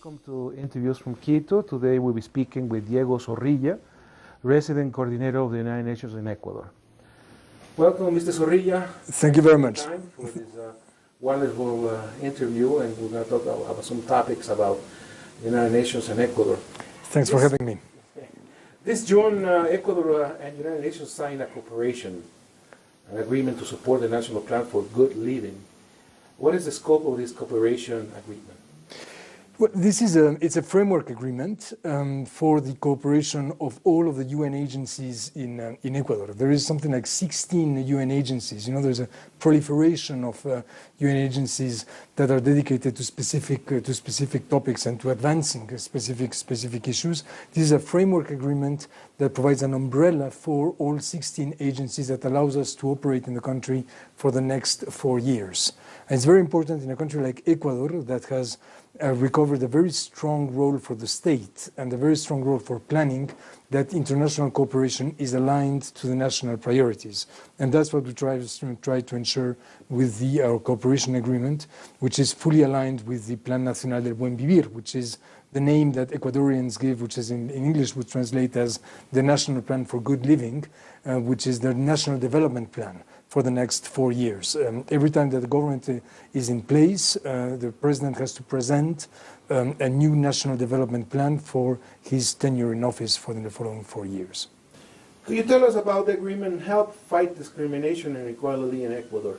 Welcome to Interviews from Quito. Today we'll be speaking with Diego Zorilla, Resident Coordinator of the United Nations in Ecuador. Welcome, Mr. Zorrilla. Thank you very much for this wonderful interview, and we're going to talk about some topics about the United Nations and Ecuador. Thanks for having me. This June, Ecuador and the United Nations signed a cooperation, an agreement to support the National Plan for Good Living. What is the scope of this cooperation agreement? Well, it's a framework agreement for the cooperation of all of the UN agencies in Ecuador. There is something like 16 UN agencies. You know, there's a proliferation of UN agencies that are dedicated to specific topics and to advancing specific issues. This is a framework agreement that provides an umbrella for all 16 agencies that allows us to operate in the country for the next 4 years. And it's very important in a country like Ecuador that has recovered a very strong role for the state and a very strong role for planning, that international cooperation is aligned to the national priorities. And that's what we try to ensure with our cooperation agreement, which is fully aligned with the Plan Nacional del Buen Vivir, which is the name that Ecuadorians give, which is in English would translate as the National Plan for Good Living, which is the national development plan for the next 4 years. Every time that the government is in place, the president has to present a new national development plan for his tenure in office for the following 4 years. Could you tell us about the agreement help fight discrimination and inequality in Ecuador?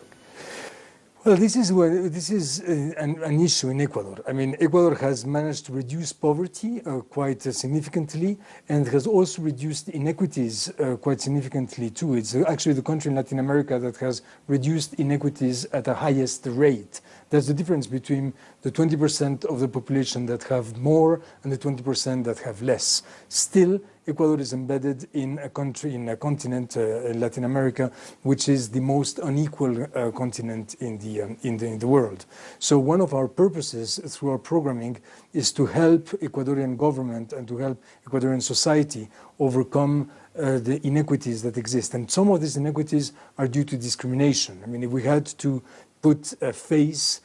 Well, this is an issue in Ecuador. I mean, Ecuador has managed to reduce poverty quite significantly, and has also reduced inequities quite significantly too. It's actually the country in Latin America that has reduced inequities at the highest rate. That's the difference between the 20% of the population that have more and the 20% that have less. Still, Ecuador is embedded in a continent, Latin America, which is the most unequal continent in the world. So one of our purposes through our programming is to help Ecuadorian government and to help Ecuadorian society overcome the inequities that exist. And some of these inequities are due to discrimination. I mean, if we had to put a face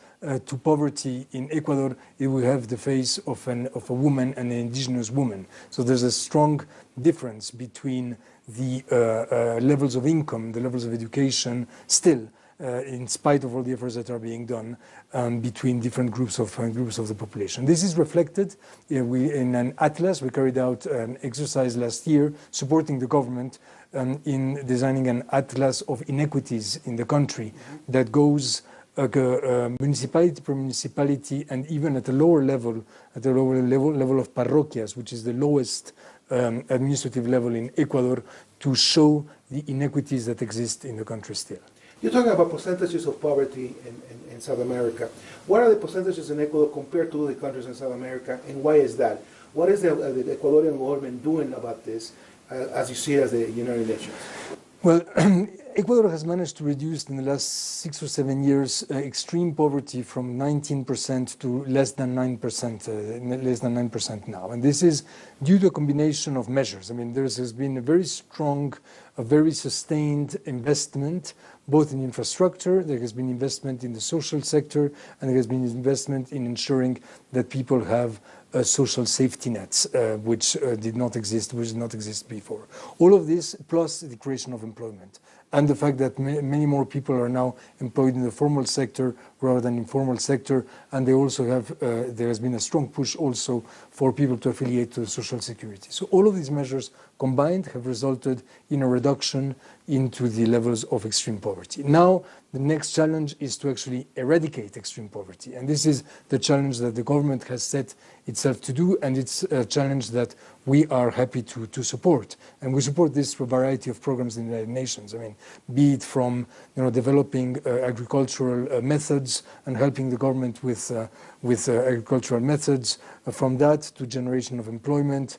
to poverty in Ecuador, it will have the face of a woman, an indigenous woman. So there's a strong difference between the levels of income, the levels of education, still, in spite of all the efforts that are being done between different groups of the population. This is reflected in an atlas. We carried out an exercise last year supporting the government in designing an atlas of inequities in the country that goes municipality per municipality, and even at a lower level of parroquias, which is the lowest administrative level in Ecuador, to show the inequities that exist in the country still. You're talking about percentages of poverty in South America. What are the percentages in Ecuador compared to the countries in South America, and why is that? What is the Ecuadorian government doing about this, as you see it as the United Nations? Well, Ecuador has managed to reduce in the last 6 or 7 years extreme poverty from 19% to less than 9% now. And this is due to a combination of measures. I mean, there has been a very strong, a very sustained investment, both in infrastructure, there has been investment in the social sector, and there has been investment in ensuring that people have social safety nets, which did not exist before. All of this, plus the creation of employment, and the fact that many more people are now employed in the formal sector rather than informal sector, and they also have, there has been a strong push also for people to affiliate to Social Security. So all of these measures combined have resulted in a reduction into the levels of extreme poverty. Now, the next challenge is to actually eradicate extreme poverty. And this is the challenge that the government has set itself to do, and it's a challenge that we are happy to support. And we support this through a variety of programs in the United Nations. I mean, be it from developing agricultural methods and helping the government with agricultural methods, from that to generation of employment,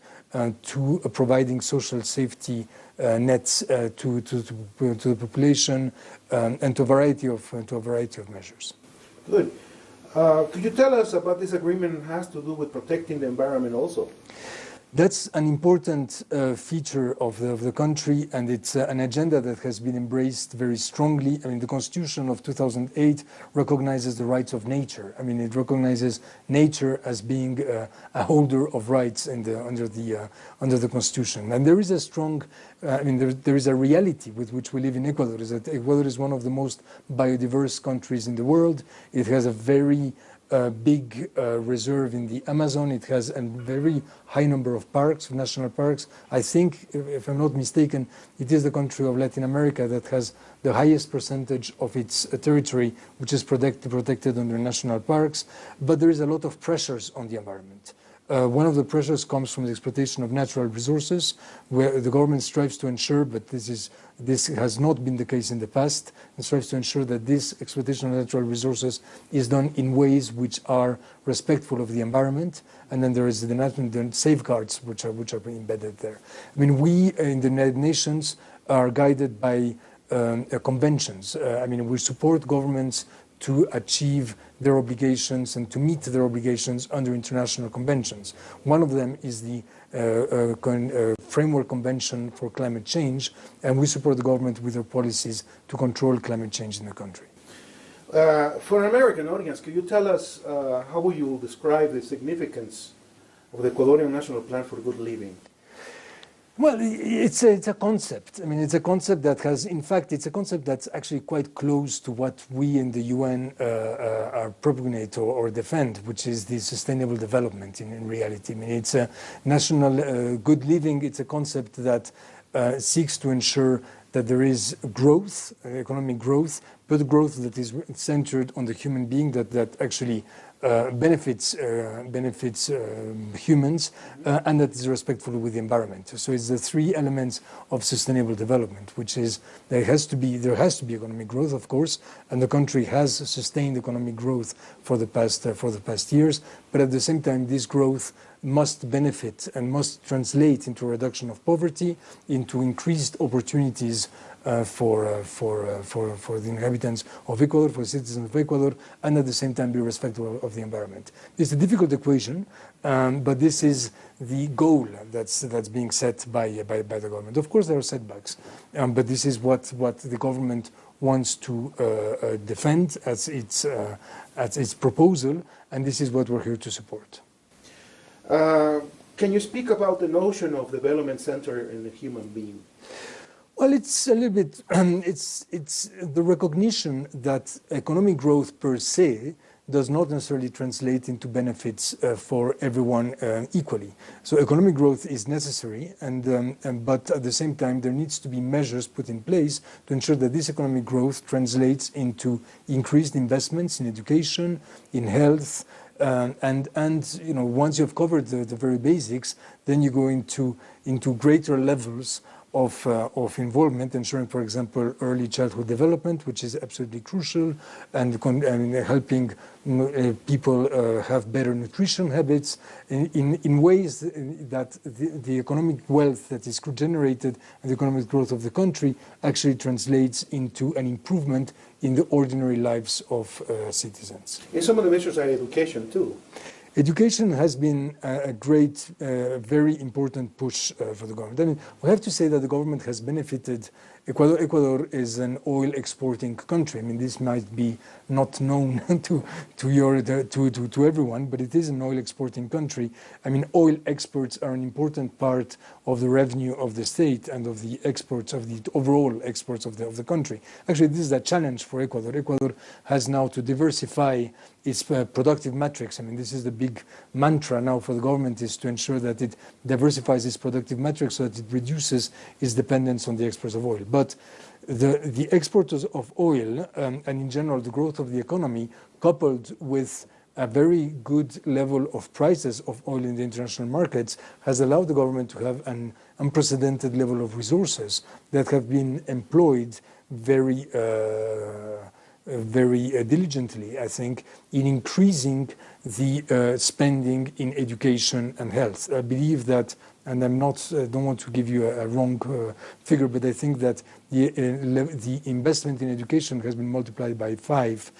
to providing social safety nets to the population, and to a variety of measures. Good. Could you tell us about this agreement has to do with protecting the environment also? That's an important feature of the country, and it's an agenda that has been embraced very strongly. I mean, the Constitution of 2008 recognizes the rights of nature. I mean, it recognizes nature as being a holder of rights under the Constitution. And there is a strong, there is a reality with which we live in Ecuador, is that Ecuador is one of the most biodiverse countries in the world. It has a very big reserve in the Amazon. It has a very high number of parks, national parks. I think, if I'm not mistaken, it is the country of Latin America that has the highest percentage of its territory which is protected under national parks. But there is a lot of pressures on the environment. One of the pressures comes from the exploitation of natural resources, where the government strives to ensure, but this has not been the case in the past, and strives to ensure that this exploitation of natural resources is done in ways which are respectful of the environment. And then there is the safeguards which are embedded there. I mean, we in the United Nations are guided by conventions. We support governments to achieve their obligations and to meet their obligations under international conventions. One of them is the Framework Convention for Climate Change, and we support the government with their policies to control climate change in the country. For an American audience, could you tell us how would you describe the significance of the Ecuadorian National Plan for Good Living? Well, it's a concept. I mean, it's a concept that has, in fact, it's a concept that's actually quite close to what we in the UN are propagate or defend, which is the sustainable development in reality. I mean, it's a national good living. It's a concept that seeks to ensure that there is growth, economic growth, but growth that is centered on the human being, that actually benefits humans, and that is respectful with the environment. So it's the three elements of sustainable development, which is there has to be economic growth, of course, and the country has sustained economic growth for the past years. But at the same time, this growth must benefit and must translate into a reduction of poverty, into increased opportunities for the inhabitants of Ecuador, for citizens of Ecuador, and at the same time be respectful of the environment. It's a difficult equation, but this is the goal that's being set by the government. Of course, there are setbacks, but this is what the government wants to defend as its proposal, and this is what we're here to support. Can you speak about the notion of development centered in the human being? Well, it's a little bit, it's the recognition that economic growth per se does not necessarily translate into benefits for everyone equally. So economic growth is necessary, but at the same time there needs to be measures put in place to ensure that this economic growth translates into increased investments in education, in health, and once you've covered the very basics, then you go into greater levels of involvement, ensuring, for example, early childhood development, which is absolutely crucial, and helping people have better nutrition habits in ways that the economic wealth that is generated and the economic growth of the country actually translates into an improvement in the ordinary lives of citizens. And some of the measures are education too. Education has been a great, very important push for the government. I mean, we have to say that the government has benefited. Ecuador is an oil exporting country. I mean, this might be not known to everyone, but it is an oil exporting country. I mean, oil exports are an important part of the revenue of the state and of the exports of the overall exports of the country. Actually, this is a challenge for Ecuador. Ecuador has now to diversify its productive matrix. I mean, this is the big mantra now for the government, is to ensure that it diversifies its productive matrix so that it reduces its dependence on the exports of oil. But the exporters of oil and in general the growth of the economy, coupled with a very good level of prices of oil in the international markets, has allowed the government to have an unprecedented level of resources that have been employed very diligently, I think, in increasing the spending in education and health. I believe that, and don't want to give you a wrong figure, but I think that the investment in education has been multiplied by 5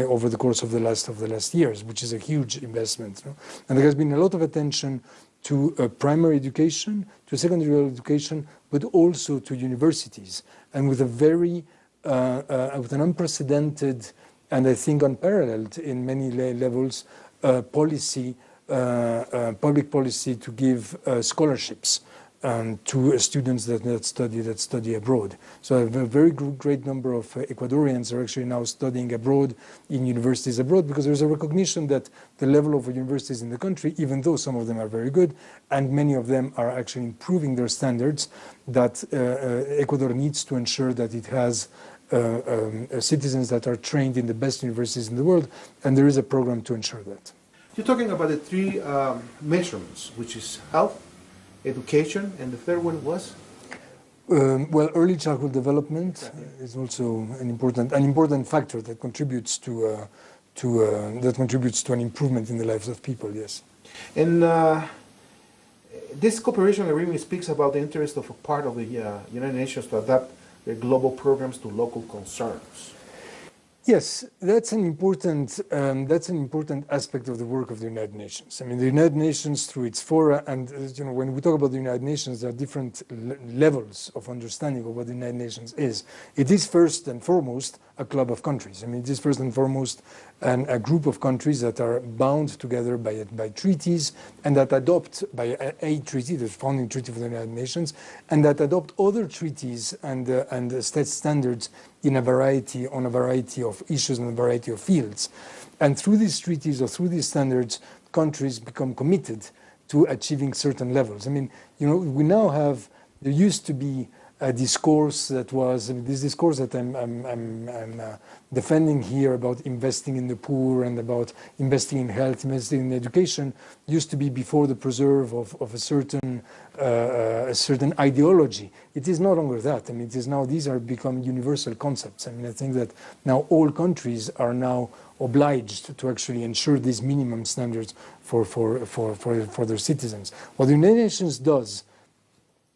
over the course of the last years, which is a huge investment. No? And there has been a lot of attention to primary education, to secondary education, but also to universities, and with a very, with an unprecedented and I think unparalleled in many levels policy, public policy to give scholarships to students that study abroad. So a very great number of Ecuadorians are actually now studying abroad in universities abroad, because there's a recognition that the level of universities in the country, even though some of them are very good and many of them are actually improving their standards, that Ecuador needs to ensure that it has citizens that are trained in the best universities in the world, and there is a program to ensure that. You're talking about the three measurements, which is health, education, and the third one was? Well, early childhood development is also an important factor that contributes to an improvement in the lives of people. Yes. And this cooperation agreement speaks about the interest of a part of the United Nations to adapt their global programs to local concerns. Yes, that's an important aspect of the work of the United Nations. I mean, the United Nations, through its fora, and when we talk about the United Nations, there are different levels of understanding of what the United Nations is. It is first and foremost a club of countries. I mean, it is first and foremost a group of countries that are bound together by treaties, and that adopt by a treaty, the founding treaty for the United Nations, and that adopt other treaties and state standards on a variety of issues and a variety of fields. And through these treaties or through these standards, countries become committed to achieving certain levels. I mean, we now have, there used to be a discourse that was, this discourse that I'm defending here about investing in the poor and about investing in health, investing in education, used to be before the preserve of a certain ideology. It is no longer that. I mean, it is now, these are become universal concepts. I mean, I think that now all countries are now obliged to actually ensure these minimum standards for their citizens. What the United Nations does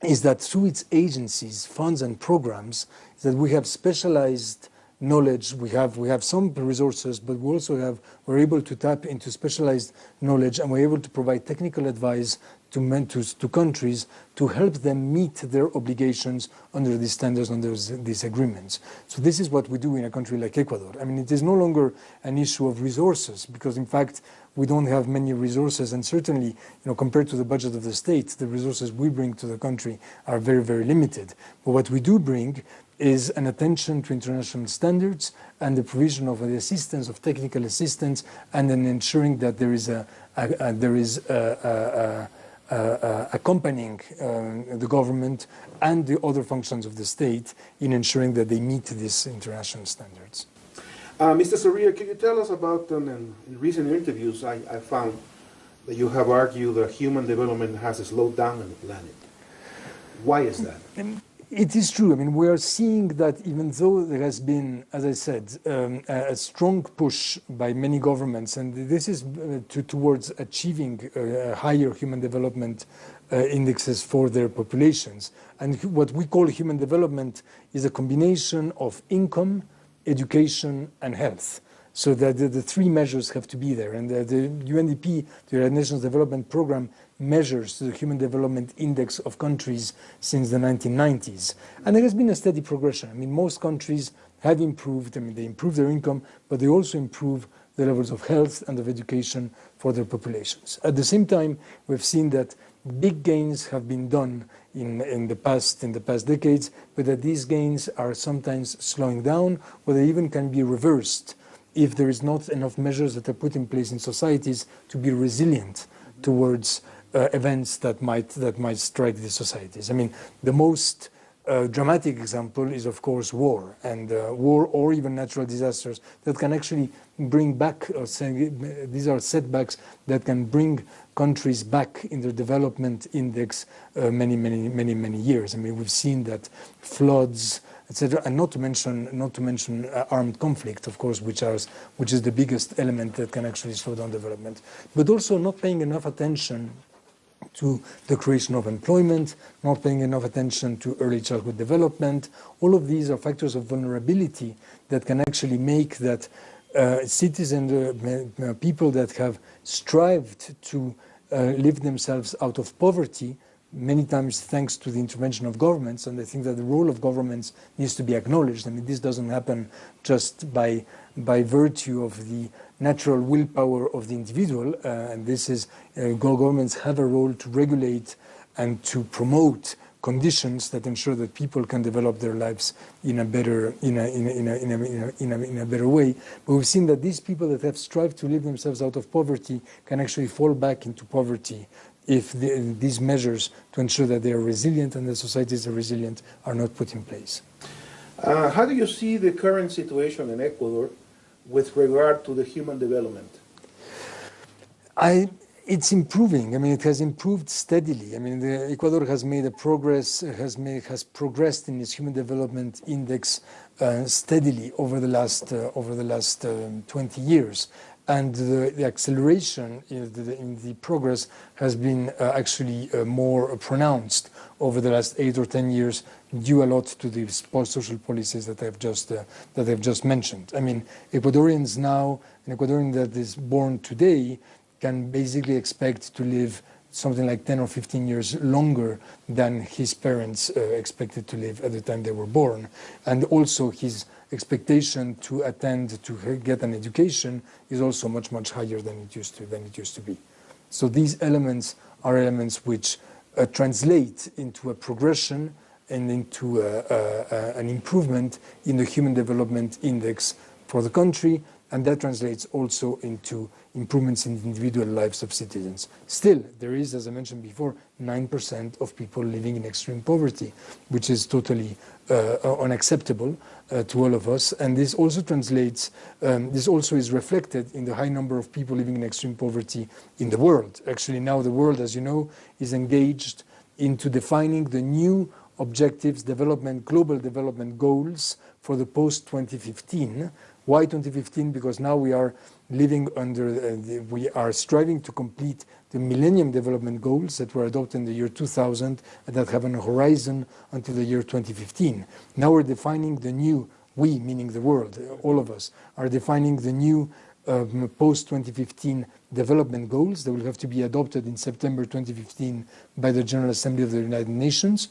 is that through its agencies, funds and programs, is that we have specialized knowledge, we have some resources, but we're able to tap into specialized knowledge, and we're able to provide technical advice to countries to help them meet their obligations under these standards, under these agreements. So this is what we do in a country like Ecuador. I mean, it is no longer an issue of resources, because in fact, we don't have many resources, and certainly, compared to the budget of the state, the resources we bring to the country are very, very limited. But what we do bring is an attention to international standards and the provision of the assistance, of technical assistance, and then ensuring that there is accompanying the government and the other functions of the state in ensuring that they meet these international standards. Mr. Zorrilla, can you tell us about, in recent interviews, I found that you have argued that human development has slowed down on the planet. Why is that? It is true. I mean, we are seeing that even though there has been, as I said, a strong push by many governments, and this is towards achieving higher human development indexes for their populations. And what we call human development is a combination of income, education, and health. So that the three measures have to be there. And the UNDP, the United Nations Development Programme, measures the Human Development Index of countries since the 1990s. And there has been a steady progression. I mean, most countries have improved. I mean, they improve their income, but they also improve the levels of health and of education for their populations. At the same time, we've seen that big gains have been done in the past decades, but that these gains are sometimes slowing down, or they even can be reversed if there is not enough measures that are put in place in societies to be resilient towards events that might strike these societies. I mean, the most dramatic example is, of course, war, and war or even natural disasters that can actually bring back, these are setbacks that can bring countries back in their development index many years. I mean, we've seen that floods, etc., and not to mention armed conflict, of course, which is the biggest element that can actually slow down development, but also not paying enough attention to the creation of employment, not paying enough attention to early childhood development. All of these are factors of vulnerability that can actually make that citizens, people that have strived to live themselves out of poverty, many times thanks to the intervention of governments, and I think that the role of governments needs to be acknowledged. I mean, this doesn't happen just by virtue of the natural willpower of the individual, and this is governments have a role to regulate and to promote conditions that ensure that people can develop their lives in a better better way. But we've seen that these people that have strived to live themselves out of poverty can actually fall back into poverty if these measures to ensure that they are resilient and the societies are resilient are not put in place. How do you see the current situation in Ecuador with regard to the human development? It's improving. I mean, it has improved steadily. I mean, Ecuador has made a progress, has progressed in its human development index steadily over the last 20 years. And the acceleration in the progress has been actually more pronounced over the last 8 or 10 years, due a lot to the social policies that I've just mentioned. I mean, Ecuadorians now, an Ecuadorian that is born today, can basically expect to live something like 10 or 15 years longer than his parents expected to live at the time they were born, and also his expectation to get an education is also much higher than it used to be. So these elements are elements which translate into a progression and into an improvement in the human development index for the country, and that translates also into improvements in the individual lives of citizens. Still, there is, as I mentioned before, 9% of people living in extreme poverty, which is totally unacceptable to all of us. And this also translates, this also is reflected in the high number of people living in extreme poverty in the world. Actually, now the world, as you know, is engaged into defining the new objectives, global development goals for the post-2015. Why 2015? Because now we are living under, we are striving to complete the Millennium Development Goals that were adopted in the year 2000 and that have a horizon until the year 2015. Now we're defining the new, we meaning the world, all of us, are defining the new post-2015 development goals that will have to be adopted in September 2015 by the General Assembly of the United Nations.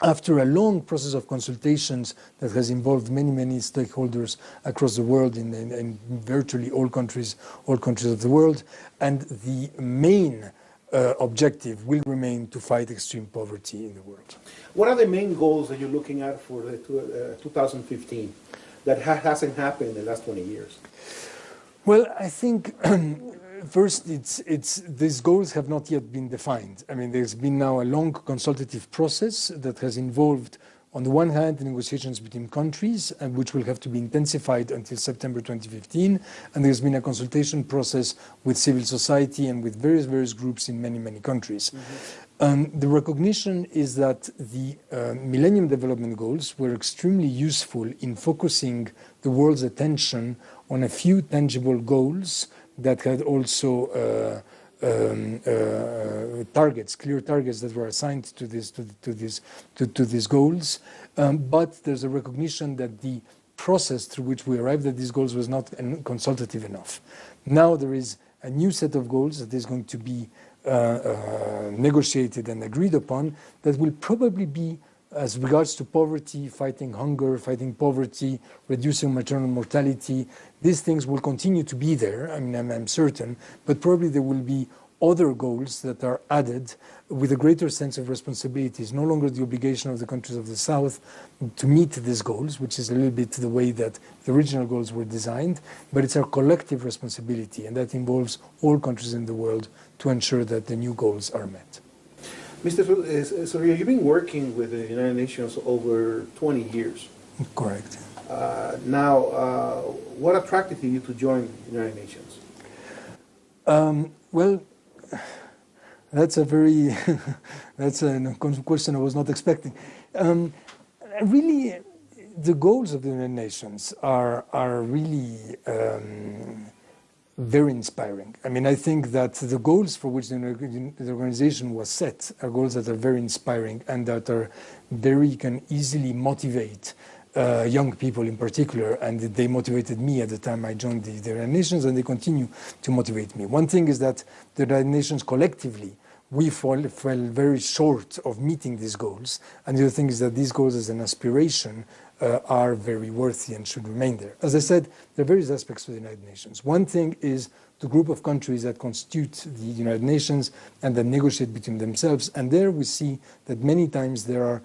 After a long process of consultations that has involved many stakeholders across the world in virtually all countries of the world, and the main objective will remain to fight extreme poverty in the world. What are the main goals that you're looking at for the 2015 that hasn't happened in the last 20 years? Well, I think first, these goals have not yet been defined. I mean, there's been now a long consultative process that has involved, on the one hand, the negotiations between countries, and which will have to be intensified until September 2015, and there's been a consultation process with civil society and with various groups in many countries. Mm-hmm. The recognition is that the Millennium Development Goals were extremely useful in focusing the world's attention on a few tangible goals that had also targets, clear targets that were assigned to these goals. But there's a recognition that the process through which we arrived at these goals was not consultative enough. Now there is a new set of goals that is going to be negotiated and agreed upon that will probably be, as regards to poverty, fighting hunger, fighting poverty, reducing maternal mortality. These things will continue to be there, I mean, I'm certain, but probably there will be other goals that are added with a greater sense of responsibility. It's no longer the obligation of the countries of the South to meet these goals, which is a little bit the way that the original goals were designed, but it's our collective responsibility, and that involves all countries in the world to ensure that the new goals are met. Mr. Zorrilla, you've been working with the United Nations over 20 years. Correct. What attracted you to join the United Nations? Well, that's a very that's a question I was not expecting. Really, the goals of the United Nations are really very inspiring. I mean, I think that the goals for which the organization was set are goals that are very inspiring and that are can easily motivate young people in particular, and they motivated me at the time I joined the United Nations, and they continue to motivate me. One thing is that the United Nations collectively, we fell very short of meeting these goals, and the other thing is that these goals as an aspiration are very worthy and should remain there. As I said, there are various aspects to the United Nations. One thing is the group of countries that constitute the United Nations and that negotiate between themselves, and there we see that many times there are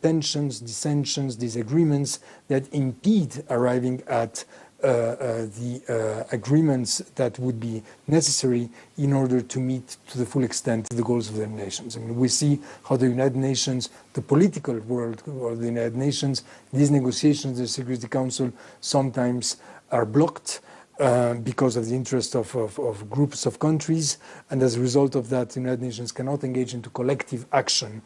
tensions, dissensions, disagreements that impede arriving at the agreements that would be necessary in order to meet to the full extent the goals of the nations. I mean, we see how the United Nations, the political world of the United Nations, these negotiations, the Security Council sometimes are blocked because of the interest of groups of countries, and as a result of that, the United Nations cannot engage into collective action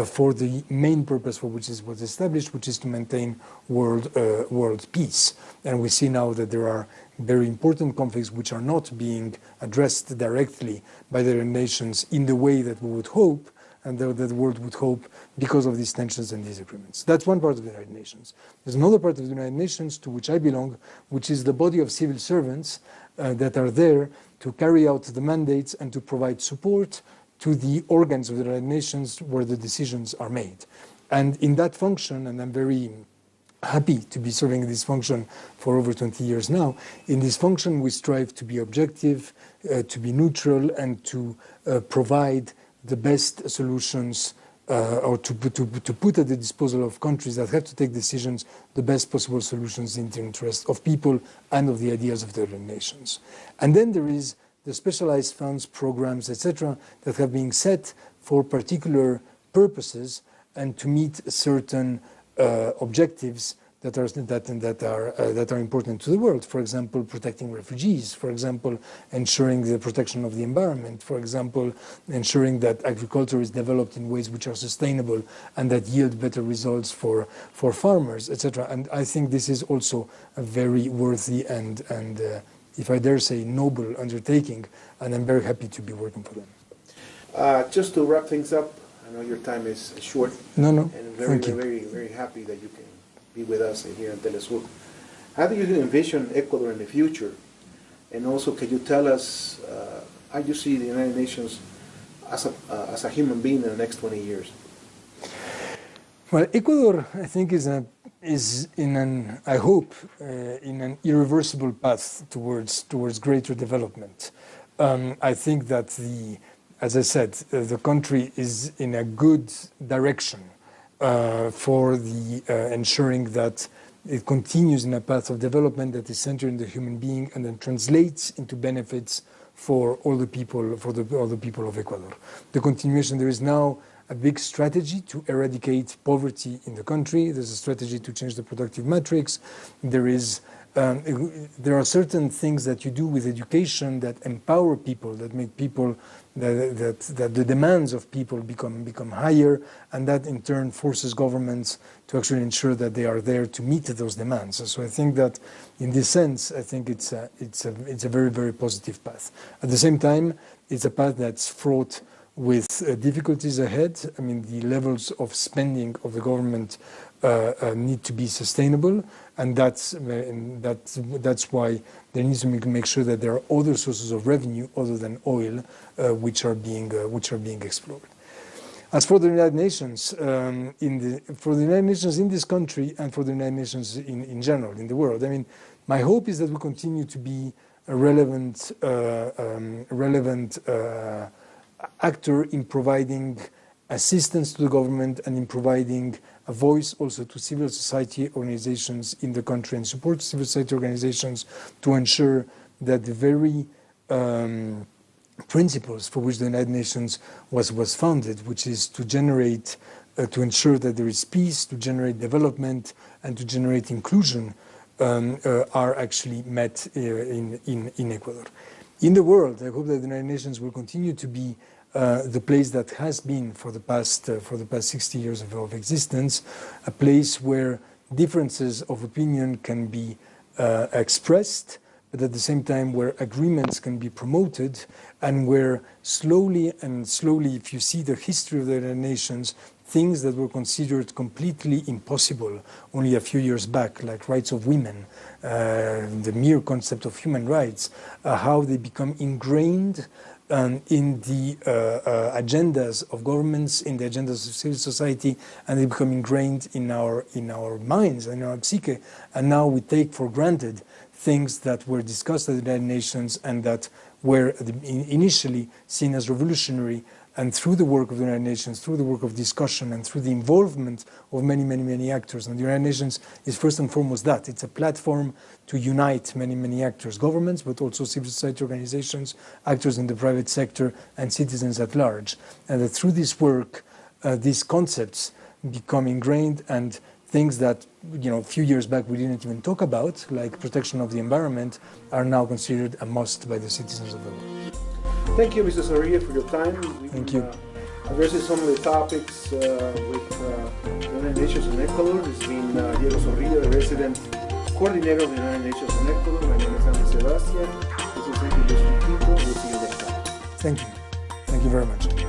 for the main purpose for which it was established, which is to maintain world peace. And we see now that there are very important conflicts which are not being addressed directly by the United Nations in the way that we would hope, and that the world would hope, because of these tensions and disagreements. That's one part of the United Nations. There's another part of the United Nations to which I belong, which is the body of civil servants that are there to carry out the mandates and to provide support to the organs of the United Nations where the decisions are made. And in that function, and I'm very happy to be serving this function for over 20 years now, in this function we strive to be objective, to be neutral, and to provide the best solutions, or to put at the disposal of countries that have to take decisions the best possible solutions in the interest of people and of the ideas of the United Nations. And then there is the specialized funds, programs, etc., that have been set for particular purposes and to meet certain objectives that are important to the world. For example, protecting refugees. For example, ensuring the protection of the environment. For example, ensuring that agriculture is developed in ways which are sustainable and that yield better results for farmers, etc. And I think this is also a very worthy and if I dare say, noble undertaking, and I'm very happy to be working for them. Just to wrap things up, I know your time is short. No, and very happy that you can be with us here in TeleSUR. How do you envision Ecuador in the future? And also, can you tell us how you see the United Nations as a human being in the next 20 years? Well, Ecuador, I think, is in an, I hope, in an irreversible path towards greater development. I think that as I said, the country is in a good direction for ensuring that it continues in a path of development that is centered in the human being and then translates into benefits for all the people, all the people of Ecuador. The continuation, there is now a big strategy to eradicate poverty in the country. There's a strategy to change the productive matrix. There are certain things that you do with education that empower people, that make people, that the demands of people become higher, and that in turn forces governments to actually ensure that they are there to meet those demands. So I think that in this sense, I think it's a very, very positive path. At the same time, it's a path that's fraught with difficulties ahead. I mean, the levels of spending of the government need to be sustainable, and that's why there needs to make sure that there are other sources of revenue other than oil, which are being explored. As for the United Nations, for the United Nations in this country and for the United Nations in general in the world, I mean, my hope is that we continue to be a relevant actor in providing assistance to the government and in providing a voice also to civil society organizations in the country and support civil society organizations to ensure that the very principles for which the United Nations was founded, which is to generate, to ensure that there is peace, to generate development, and to generate inclusion, are actually met in Ecuador. In the world, I hope that the United Nations will continue to be the place that has been for the past 60 years of existence, a place where differences of opinion can be expressed, but at the same time where agreements can be promoted, and where slowly, if you see the history of the United Nations, things that were considered completely impossible only a few years back, like rights of women, the mere concept of human rights, how they become ingrained in the agendas of governments, in the agendas of civil society, and they become ingrained in our minds, in our psyche. And now we take for granted things that were discussed at the United Nations and that were initially seen as revolutionary. And through the work of the United Nations, through the work of discussion, and through the involvement of many, many, many actors, and the United Nations is first and foremost that. It's a platform to unite many, many actors, governments, but also civil society organizations, actors in the private sector, and citizens at large. And that through this work, these concepts become ingrained, and things that, a few years back we didn't even talk about, like protection of the environment, are now considered a must by the citizens of the world. Thank you, Mr. Zorrilla, for your time. Thank you. Addressing some of the topics with the United Nations in Ecuador. It's been Diego Zorilla, the resident coordinator of the United Nations in Ecuador. My name is Andy Sebastia. This is Quito. We'll see you next time. Thank you. Thank you very much.